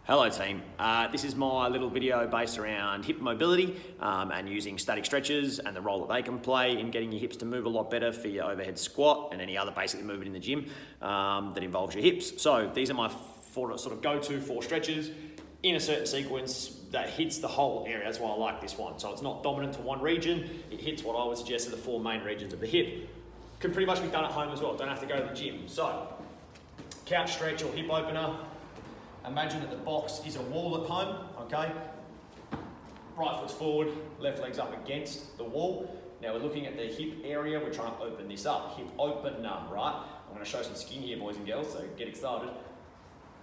Hello team, this is my little video based around hip mobility and using static stretches and the role that they can play in getting your hips to move a lot better for your overhead squat and any other basic movement in the gym that involves your hips. So these are my four sort of go-to four stretches in a certain sequence that hits the whole area. That's why I like this one. So it's not dominant to one region, it hits what I would suggest are the four main regions of the hip. Can pretty much be done at home as well, don't have to go to the gym. So, couch stretch or hip opener. Imagine that the box is a wall at home, okay? Right foot's forward, left leg's up against the wall. Now we're looking at the hip area, we're trying to open this up. Hip opener, right? I'm gonna show some skin here, boys and girls, so get excited.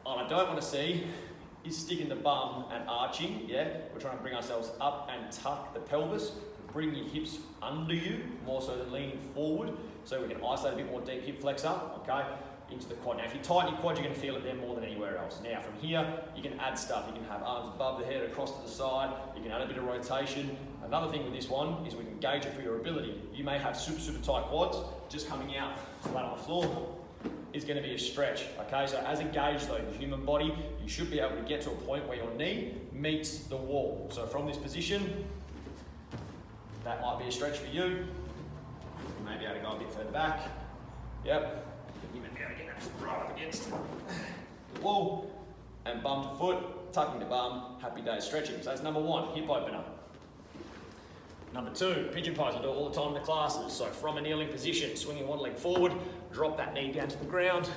What I don't wanna see is sticking the bum and arching, yeah? We're trying to bring ourselves up and tuck the pelvis, bring your hips under you, more so than leaning forward, so we can isolate a bit more deep hip flex up, okay? Into the quad. Now if you tighten your quad, you're going to feel it there more than anywhere else. Now from here, you can add stuff. You can have arms above the head, across to the side. You can add a bit of rotation. Another thing with this one is we can gauge it for your ability. You may have super tight quads. Just coming out flat on the floor is going to be a stretch, okay? So as a gauge though, the human body, you should be able to get to a point where your knee meets the wall. So from this position, that might be a stretch for you. You may be able to go a bit further back. Yep. You may be able to get that foot right up against the wall and bum to foot, tucking the bum, happy day stretching. So that's number one, hip opener. Number two, pigeon pose. I do it all the time in the classes. So from a kneeling position, swinging one leg forward, drop that knee down to the ground,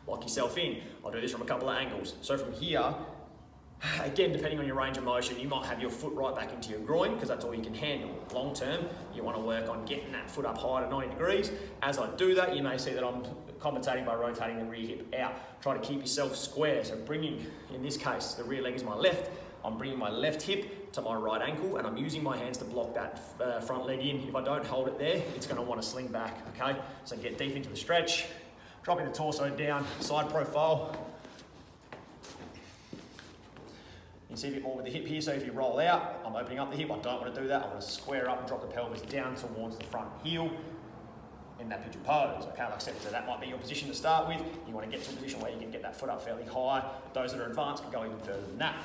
lock yourself in. I'll do this from a couple of angles. So from here, again, depending on your range of motion, you might have your foot right back into your groin because that's all you can handle. Long term, you want to work on getting that foot up high to 90 degrees. As I do that, you may see that I'm compensating by rotating the rear hip out. Try to keep yourself square. So bringing, in this case, the rear leg is my left. I'm bringing my left hip to my right ankle and I'm using my hands to block that front leg in. If I don't hold it there, it's going to want to sling back, okay? So get deep into the stretch, dropping the torso down, side profile. You can see a bit more with the hip here, so if you roll out, I'm opening up the hip, I don't want to do that, I want to square up and drop the pelvis down towards the front heel in that pigeon pose, okay, like I said, so that might be your position to start with. You want to get to a position where you can get that foot up fairly high. Those that are advanced can go even further than that.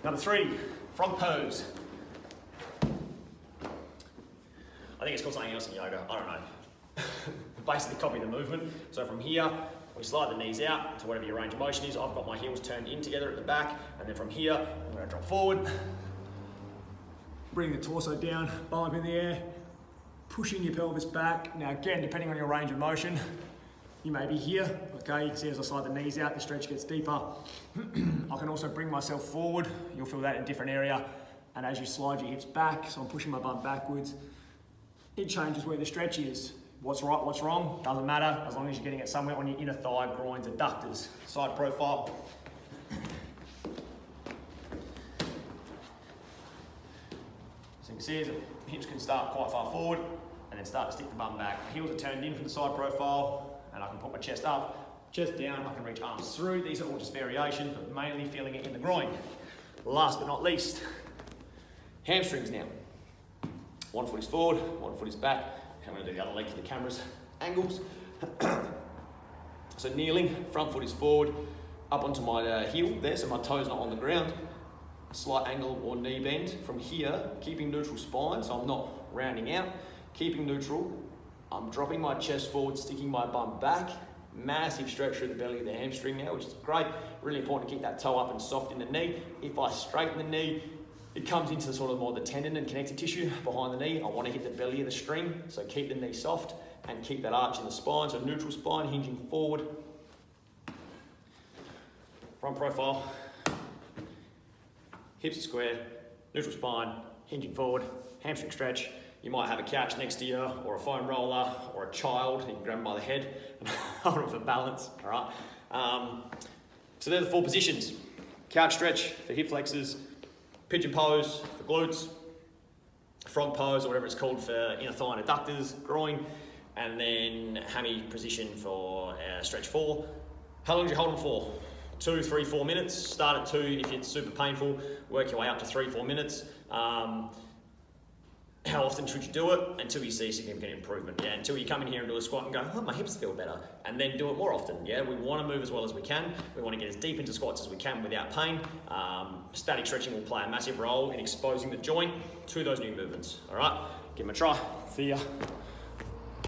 Number three, front pose. I think it's called something else in yoga, I don't know. Basically copy the movement, so from here, we slide the knees out to whatever your range of motion is. I've got my heels turned in together at the back, and then from here, I'm going to drop forward. Bring the torso down, bum up in the air, pushing your pelvis back. Now again, depending on your range of motion, you may be here, okay? You can see as I slide the knees out, the stretch gets deeper. I can also bring myself forward. You'll feel that in a different area. And as you slide your hips back, so I'm pushing my bum backwards, it changes where the stretch is. What's right, what's wrong, doesn't matter, as long as you're getting it somewhere on your inner thigh, groins, adductors. Side profile. So you can see as the hips can start quite far forward and then start to stick the bum back. Heels are turned in for the side profile and I can put my chest up, chest down, I can reach arms through. These are all just variations, but mainly feeling it in the groin. Last but not least, hamstrings now. One foot is forward, one foot is back. I'm going to do the other leg for the camera's angles. So kneeling, front foot is forward, up onto my heel there, so my toe's not on the ground. Slight angle or knee bend. From here, keeping neutral spine, so I'm not rounding out. Keeping neutral, I'm dropping my chest forward, sticking my bum back. Massive stretch through the belly of the hamstring now, which is great. Really important to keep that toe up and soft in the knee. If I straighten the knee, it comes into sort of more the tendon and connective tissue behind the knee. I want to hit the belly of the string, so keep the knee soft and keep that arch in the spine. So neutral spine, hinging forward. Front profile. Hips are square, neutral spine, hinging forward, hamstring stretch. You might have a couch next to you or a foam roller or a child. You can grab them by the head and hold them for balance, all right? So they're the four positions. Couch stretch for hip flexors, pigeon pose for glutes, frog pose or whatever it's called for inner thigh and adductors, groin, and then hammy position for stretch 4. How long do you hold them for? 2, 3, 4 minutes. Start at 2 if it's super painful, work your way up to 3, 4 minutes. How often should you do it? Until you see significant improvement. Yeah, until you come in here and do a squat and go, oh, my hips feel better. And then do it more often. Yeah, we want to move as well as we can. We want to get as deep into squats as we can without pain. Static stretching will play a massive role in exposing the joint to those new movements. All right, give them a try. See ya.